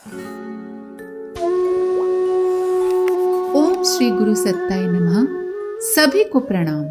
ओम श्री गुरु सत्ताय नमः। सभी को प्रणाम।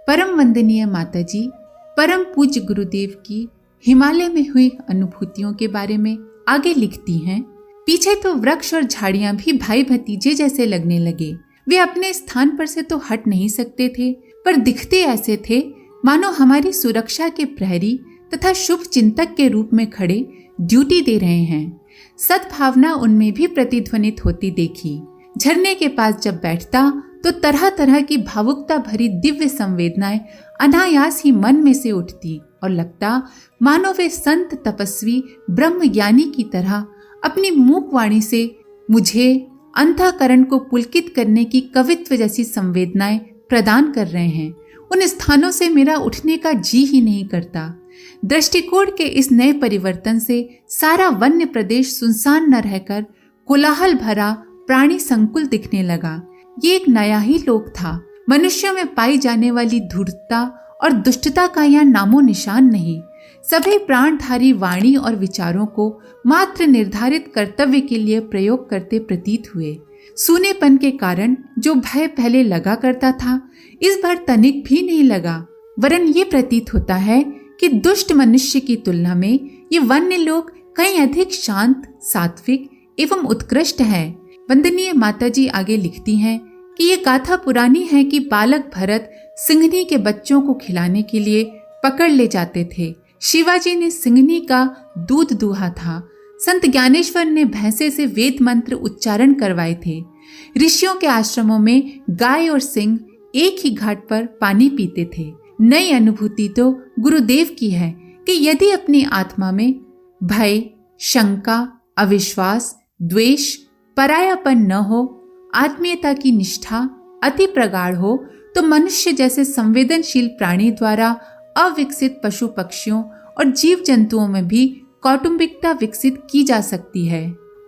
परम वंदनीय माता जी परम पूज्य गुरुदेव की हिमालय में हुई अनुभूतियों के बारे में आगे लिखती हैं। पीछे तो वृक्ष और झाड़ियां भी भाई भतीजे जैसे लगने लगे। वे अपने स्थान पर से तो हट नहीं सकते थे, पर दिखते ऐसे थे मानो हमारी सुरक्षा के प्रहरी तथा शुभ चिंतक के रूप में खड़े ड्यूटी दे रहे हैं। सद्भावना उनमें भी प्रतिध्वनित होती देखी। झरने के पास जब बैठता तो तरह तरह की भावुकता भरी दिव्य संवेदनाएं अनायास ही मन में से उठती और लगता मानो वे संत तपस्वी ब्रह्मज्ञानी की तरह अपनी मूक वाणी से मुझे अंतःकरण को पुलकित करने की कवित्व जैसी संवेदनाएं प्रदान कर रहे हैं। उन स्थानों से मेरा उठने का जी ही नहीं करता। दृष्टिकोण के इस नए परिवर्तन से सारा वन्य प्रदेश सुनसान न रहकर कोलाहल भरा प्राणी संकुल दिखने लगा। ये एक नया ही लोक था। मनुष्यों में पाई जाने वाली धूर्तता और दुष्टता का यहाँ नामो निशान नहीं। सभी प्राणधारी वाणी और विचारों को मात्र निर्धारित कर्तव्य के लिए प्रयोग करते प्रतीत हुए। सूनेपन के कारण जो भय पहले लगा करता था, इस बार तनिक भी नहीं लगा, वरन ये प्रतीत होता है कि दुष्ट मनुष्य की तुलना में ये वन्य लोक कहीं अधिक शांत, सात्विक एवं उत्कृष्ट है। वंदनीय माताजी आगे लिखती हैं कि ये गाथा पुरानी है कि बालक भरत सिंघनी के बच्चों को खिलाने के लिए पकड़ ले जाते थे। शिवाजी ने सिंघनी का दूध दूहा था। संत ज्ञानेश्वर ने भैंसे से वेद मंत्र उच्चारण करवाए थे। ऋषियों के आश्रमों में गाय और सिंह एक ही घाट पर पानी पीते थे। नई अनुभूति तो गुरुदेव की है कि यदि अपनी आत्मा में भय, शंका, अविश्वास, द्वेष, परायापन न हो, आत्मीयता की निष्ठा अति प्रगाढ़ हो, तो मनुष्य जैसे संवेदनशील प्राणी द्वारा अविकसित पशु पक्षियों और जीव जंतुओं में भी कौटुंबिकता विकसित की जा सकती है।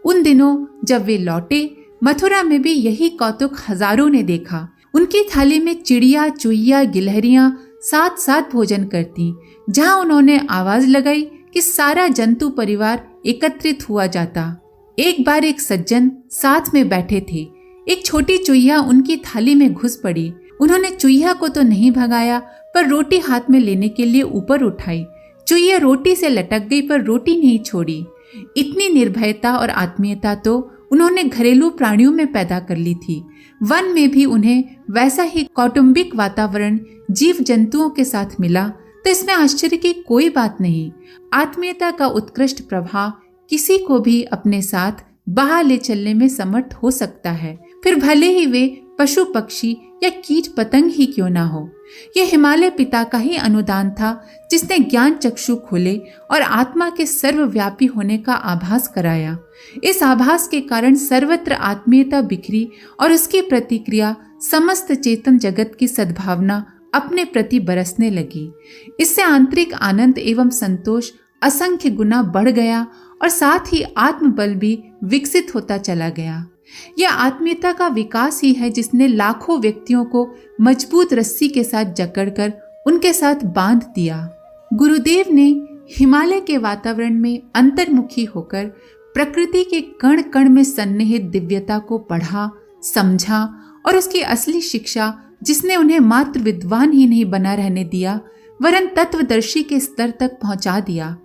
उन दिनों जब वे लौटे, मथुरा में भी यही कौतुक हजारों ने देखा। उनकी थाली में चिड़िया, चुईया, गिलहरियां साथ साथ भोजन करती। जहां उन्होंने आवाज लगाई कि सारा जंतु परिवार एकत्रित हुआ जाता। एक बार एक सज्जन साथ में बैठे थे। एक छोटी चुईया उनकी थाली में घुस पड़ी। उन्होंने चुईया को तो नहीं भगाया, पर रोटी हाथ में लेने के लिए ऊपर उठाई। चुईया रोटी से लटक गई, पर रोटी नहीं छोड़ी। इतनी निर्भयता और आत्मीयता तो उन्होंने घरेलू प्राणियों में पैदा कर ली थी। वन में भी उन्हें वैसा ही कौटुंबिक वातावरण जीव जंतुओं के साथ मिला, तो इसमें आश्चर्य की कोई बात नहीं। आत्मीयता का उत्कृष्ट प्रभाव किसी को भी अपने साथ बहा ले चलने में समर्थ हो सकता है, फिर भले ही वे पशु पक्षी या कीट पतंग ही क्यों ना हो। यह हिमालय पिता का ही अनुदान था, जिसने ज्ञान चक्षु खोले और आत्मा के सर्वव्यापी होने का आभास कराया। इस आभास के कारण सर्वत्र आत्मीयता बिखरी और उसकी प्रतिक्रिया समस्त चेतन जगत की सद्भावना अपने प्रति बरसने लगी। इससे आंतरिक आनंद एवं संतोष असंख्य गुना बढ़ गया और साथ ही आत्मबल भी विकसित होता चला गया। यह आत्मीयता का विकास ही है जिसने लाखों व्यक्तियों को मजबूत रस्सी के साथ जकड़कर उनके साथ बांध दिया। गुरुदेव ने हिमालय के वातावरण में अंतर्मुखी होकर प्रकृति के कण कण में सन्निहित दिव्यता को पढ़ा, समझा और उसकी असली शिक्षा, जिसने उन्हें मात्र विद्वान ही नहीं बना रहने दिया, वरन तत्वदर्शी के स्तर तक पहुंचा दिया।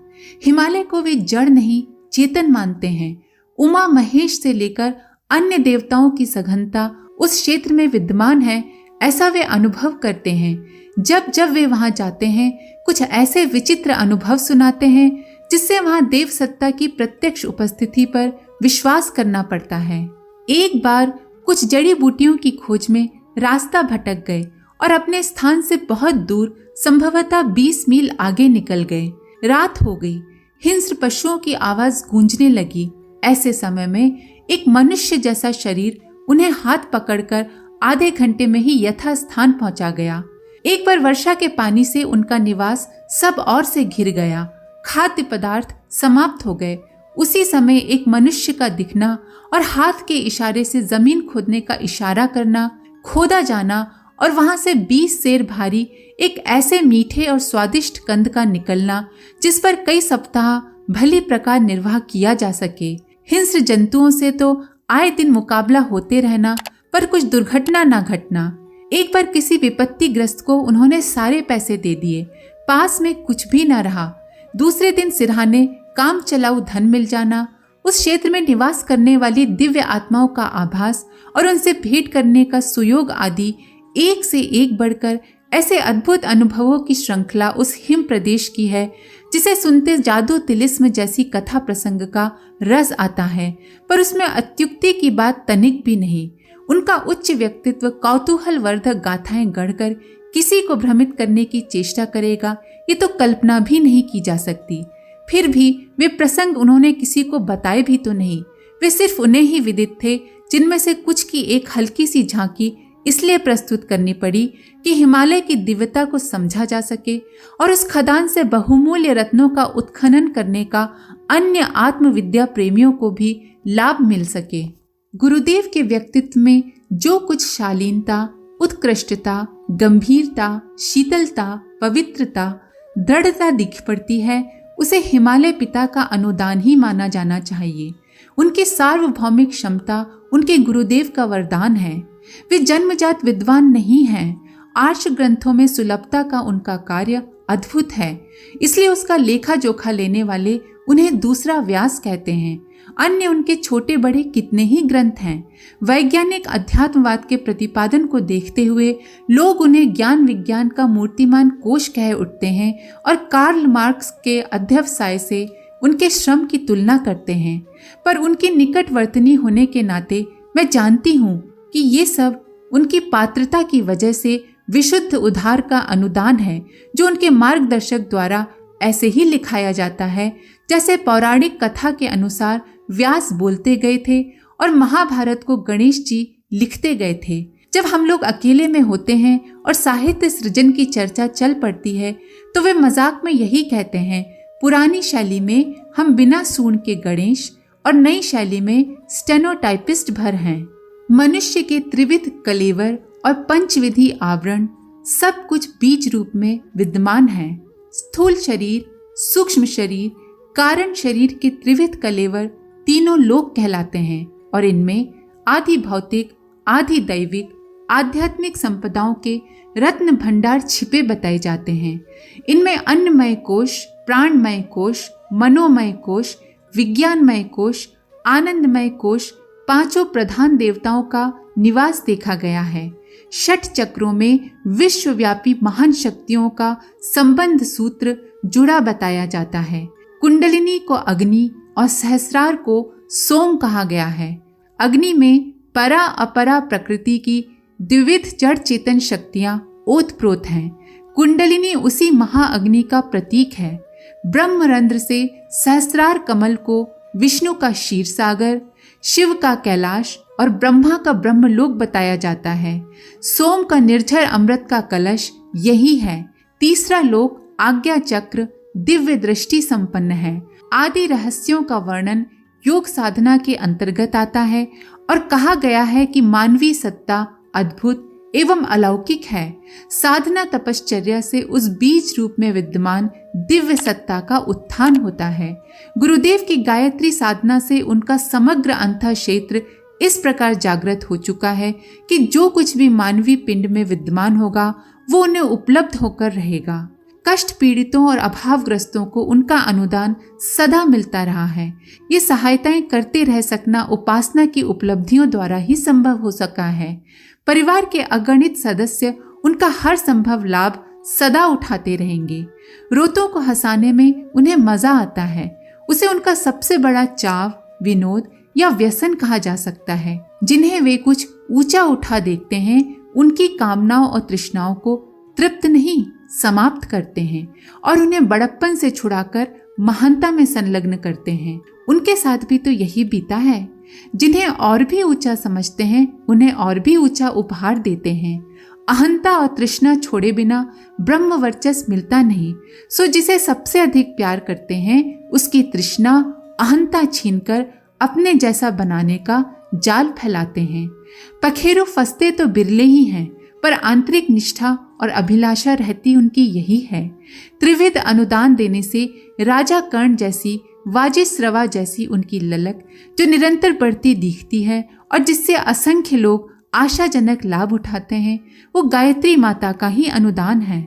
हिमालय को वे जड़ नहीं चेतन मानते हैं। उमा महेश से लेकर अन्य देवताओं की सघनता उस क्षेत्र में विद्यमान है, ऐसा वे अनुभव करते हैं। जब जब वे वहां जाते हैं, कुछ ऐसे विचित्र अनुभव सुनाते हैं जिससे वहां देव सत्ता की प्रत्यक्ष उपस्थिति पर विश्वास करना पड़ता है। एक बार कुछ जड़ी बूटियों की खोज में रास्ता भटक गए और अपने स्थान से बहुत दूर, संभवतः 20 मील आगे निकल गए। रात हो गई। हिंस्र पशुओं की आवाज गूंजने लगी। ऐसे समय में एक मनुष्य जैसा शरीर उन्हें हाथ पकड़कर आधे घंटे में ही यथा स्थान पहुंचा गया। एक बार वर्षा के पानी से उनका निवास सब ओर से घिर गया। खाद्य पदार्थ समाप्त हो गए। उसी समय एक मनुष्य का दिखना और हाथ के इशारे से जमीन खोदने का इशारा करना, खोदा जाना और वहां से 20 सेर भारी एक ऐसे मीठे और स्वादिष्ट कंद का निकलना जिस पर कई सप्ताह भली प्रकार निर्वाह किया जा सके। हिंस्र जंतुओं से तो आए दिन मुकाबला होते रहना, पर कुछ दुर्घटना ना घटना। एक बार किसी विपत्तिग्रस्त को उन्होंने सारे पैसे दे दिए, पास में कुछ भी न रहा। दूसरे दिन सिरहाने काम चलाऊ धन मिल जाना, उस क्षेत्र में निवास करने वाली दिव्य आत्माओं का आभास और उनसे भेंट करने का सुयोग आदि एक से एक बढ़कर ऐसे अद्भुत अनुभवों की श्रृंखला उस हिम प्रदेश की है, जिसे सुनते जादू तिलिस्म जैसी कथा प्रसंग का रस आता है, पर उसमें अत्युक्ति की बात तनिक भी नहीं। उनका उच्च व्यक्तित्व कौतूहल वर्धक गाथाएं गढ़कर किसी को भ्रमित करने की चेष्टा करेगा, ये तो कल्पना भी नहीं की जा सकती। फिर भी वे प्रसंग उन्होंने किसी को बताए भी तो नहीं, वे सिर्फ उन्हें ही विदित थे, जिनमें से कुछ की एक हल्की सी झांकी इसलिए प्रस्तुत करनी पड़ी कि हिमालय की दिव्यता को समझा जा सके और उस खदान से बहुमूल्य रत्नों का उत्खनन करने का अन्य आत्मविद्या प्रेमियों को भी लाभ मिल सके। गुरुदेव के व्यक्तित्व में जो कुछ शालीनता, उत्कृष्टता, गंभीरता, शीतलता, पवित्रता, दृढ़ता दिख पड़ती है, उसे हिमालय पिता का अनुदान ही माना जाना चाहिए। उनकी सार्वभौमिक क्षमता उनके गुरुदेव का वरदान है। वे जन्मजात विद्वान नहीं हैं। आर्ष ग्रंथों में सुलभता का उनका कार्य अद्भुत है, इसलिए उसका लेखा जोखा लेने वाले उन्हें दूसरा व्यास कहते हैं। अन्य उनके छोटे बड़े कितने ही ग्रंथ हैं। वैज्ञानिक अध्यात्मवाद के प्रतिपादन को देखते हुए लोग उन्हें ज्ञान विज्ञान का मूर्तिमान कोश कह उठते हैं और कार्ल मार्क्स के अध्यवसाय से उनके श्रम की तुलना करते हैं। पर उनकी निकटवर्तनी होने के नाते मैं जानती हूँ कि ये सब उनकी पात्रता की वजह से विशुद्ध उद्धार का अनुदान है, जो उनके मार्गदर्शक द्वारा ऐसे ही लिखाया जाता है जैसे पौराणिक कथा के अनुसार व्यास बोलते गए थे और महाभारत को गणेश जी लिखते गए थे। जब हम लोग अकेले में होते हैं और साहित्य सृजन की चर्चा चल पड़ती है, तो वे मजाक में यही कहते हैं, पुरानी शैली में हम बिना सूंड के गणेश और नई शैली में स्टेनोटाइपिस्ट भर हैं। मनुष्य के त्रिविध कलेवर और पंचविधि आवरण सब कुछ बीज रूप में विद्यमान है। स्थूल शरीर, सूक्ष्म शरीर, कारण शरीर के त्रिविध कलेवर तीनों लोक कहलाते हैं और इनमें आदि भौतिक, आदि दैविक, आध्यात्मिक संपदाओं के रत्न भंडार छिपे बताए जाते हैं। इनमें अन्नमय कोश, प्राणमय कोश, मनोमय कोश, विज्ञानमय कोश, आनंदमय कोश, पांचों प्रधान देवताओं का निवास देखा गया है। षट चक्रों में विश्वव्यापी महान शक्तियों का संबंध सूत्र जुड़ा बताया जाता है। कुंडलिनी को अग्नि और सहस्रार को सोम कहा गया है। अग्नि में परा अपरा प्रकृति की द्विविध जड़ चेतन शक्तियां ओतप्रोत हैं। कुंडलिनी उसी महाअग्नि का प्रतीक है। ब्रह्मरंध्र से सहस्रार कमल को विष्णु का क्षीर सागर, शिव का कैलाश और ब्रह्मा का ब्रह्मलोक बताया जाता है। सोम का निर्झर अमृत का कलश यही है। तीसरा लोक आज्ञा चक्र दिव्य दृष्टि संपन्न है। आदि रहस्यों का वर्णन योग साधना के अंतर्गत आता है और कहा गया है कि मानवीय सत्ता अद्भुत एवं अलौकिक है। साधना तपश्चर्या से उस बीज रूप में विद्यमान दिव्य सत्ता का उत्थान होता है। गुरुदेव की गायत्री साधना से उनका समग्र अंतः क्षेत्र इस प्रकार जागृत हो चुका है कि जो कुछ भी मानवीय पिंड में विद्यमान होगा वो उन्हें उपलब्ध होकर रहेगा। कष्ट पीड़ितों और अभावग्रस्तों को उनका अनुदान सदा मिलता रहा है। ये सहायताएं करते रह सकना उपासना की उपलब्धियों द्वारा ही संभव हो सका है। परिवार के अगणित सदस्य उनका हर संभव लाभ सदा उठाते रहेंगे। रोतों को हंसाने में उन्हें मजा आता है। उसे उनका सबसे बड़ा चाव, विनोद या व्यसन कहा जा सकता है। जिन्हें वे कुछ ऊंचा उठा देखते हैं, उनकी कामनाओं और तृष्णाओं को तृप्त नहीं समाप्त करते हैं और उन्हें बड़प्पन से छुड़ाकर महानता में संलग्न करते हैं। उनके साथ भी तो यही बीता है। जिन्हें और भी ऊंचा समझते हैं, उन्हें और भी ऊंचा उपहार देते हैं। अहंता और तृष्णा छोड़े बिना ब्रह्म वर्चस्व मिलता नहीं। सो जिसे सबसे अधिक प्यार करते हैं, उसकी तृष्णा अहंता छीनकर अपने जैसा बनाने का जाल फैलाते हैं। पखेरु फंसते तो बिरले ही हैं, पर आंतरिक निष्ठा और अभिलाषा रहती उनकी यही है। त्रिविध अनुदान देने से राजा कर्ण जैसी वाजिस्रवा जैसी उनकी ललक जो निरंतर बढ़ती दिखती है और जिससे असंख्य लोग आशाजनक लाभ उठाते हैं, वो गायत्री माता का ही अनुदान है।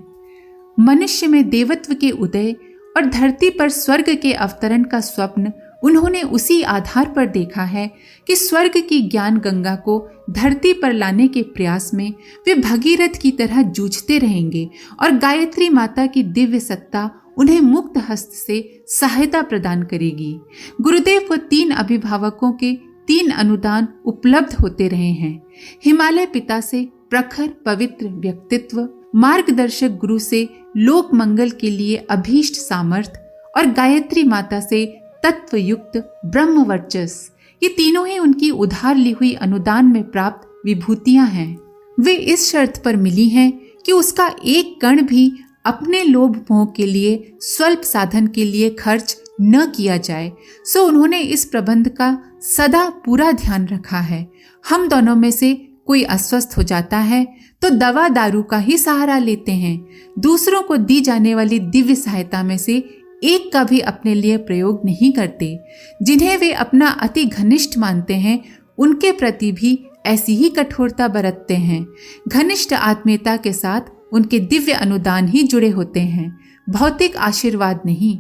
मनुष्य में देवत्व के उदय और धरती पर स्वर्ग के अवतरण का स्वप्न उन्होंने उसी आधार पर देखा है कि स्वर्ग की ज्ञान गंगा को धरती पर लाने के प्रयास में वे भगीरथ की तरह जूझते रहेंगे और गायत्री माता की दिव्य सत्ता उन्हें मुक्त हस्त से सहायता प्रदान करेगी। गुरुदेव को 3 अभिभावकों के 3 अनुदान उपलब्ध होते रहे हैं। हिमालय पिता से प्रखर पवित्र व्यक्तित्व, मार्गदर्शक गुरु से लोक मंगल के लिए अभीष्ट सामर्थ्य और गायत्री माता से तत्वयुक्त ब्रह्म वर्चस्व, ये तीनों ही उनकी उधार ली हुई अनुदान में प्राप्त विभूतियां हैं। वे इस शर्त पर मिली हैं कि उसका एक कण भी अपने लोभ मोह के लिए, स्वल्प साधन के लिए खर्च न किया जाए। सो उन्होंने इस प्रबंध का सदा पूरा ध्यान रखा है। हम दोनों में से कोई अस्वस्थ हो जाता है तो दवा दारू का ही सहारा लेते हैं। दूसरों को दी जाने वाली दिव्य सहायता में से एक का भी अपने लिए प्रयोग नहीं करते। जिन्हें वे अपना अति घनिष्ठ मानते हैं, उनके प्रति भी ऐसी ही कठोरता बरतते हैं। घनिष्ठ आत्मीयता के साथ उनके दिव्य अनुदान ही जुड़े होते हैं, भौतिक आशीर्वाद नहीं।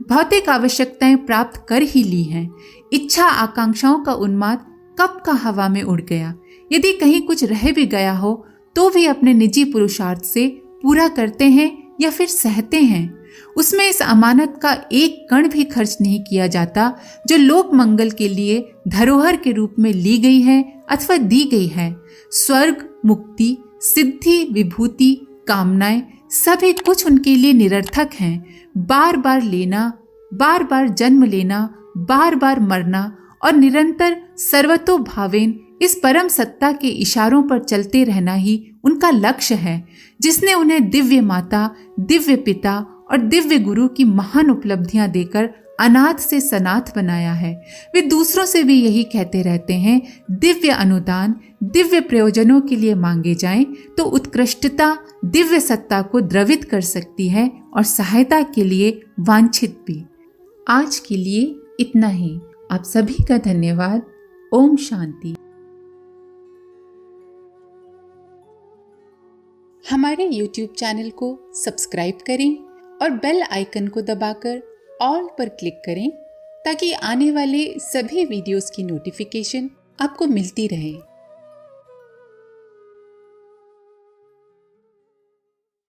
भौतिक आवश्यकताएं प्राप्त कर ही ली हैं। इच्छा आकांक्षाओं का उन्माद कब का हवा में उड़ गया। यदि कहीं कुछ रह भी गया हो तो भी अपने निजी पुरुषार्थ से पूरा करते हैं या फिर सहते हैं। उसमें इस अमानत का एक कण भी खर्च नहीं किया जाता जो लोक मंगल के लिए धरोहर के रूप में ली गई है अथवा दी गई है। स्वर्ग, मुक्ति, सिद्धि, विभूति, कामनाएं सभी कुछ उनके लिए निरर्थक हैं। बार बार लेना, बार बार जन्म लेना, बार बार मरना और निरंतर सर्वतोभावेन इस परम सत्ता के इशारों पर चलते रहना ही उनका लक्ष्य है, जिसने उन्हें दिव्य माता, दिव्य पिता और दिव्य गुरु की महान उपलब्धियां देकर अनाथ से सनाथ बनाया है। वे दूसरों से भी यही कहते रहते हैं, दिव्य अनुदान दिव्य प्रयोजनों के लिए मांगे जाएं तो उत्कृष्टता दिव्य सत्ता को द्रवित कर सकती है और सहायता के लिए वांछित भी। आज के लिए इतना ही। आप सभी का धन्यवाद। ओम शांति। हमारे YouTube चैनल को सब्सक्राइब करें और बेल आइकन को दबाकर ऑल पर क्लिक करें ताकि आने वाले सभी वीडियोस की नोटिफिकेशन आपको मिलती रहे।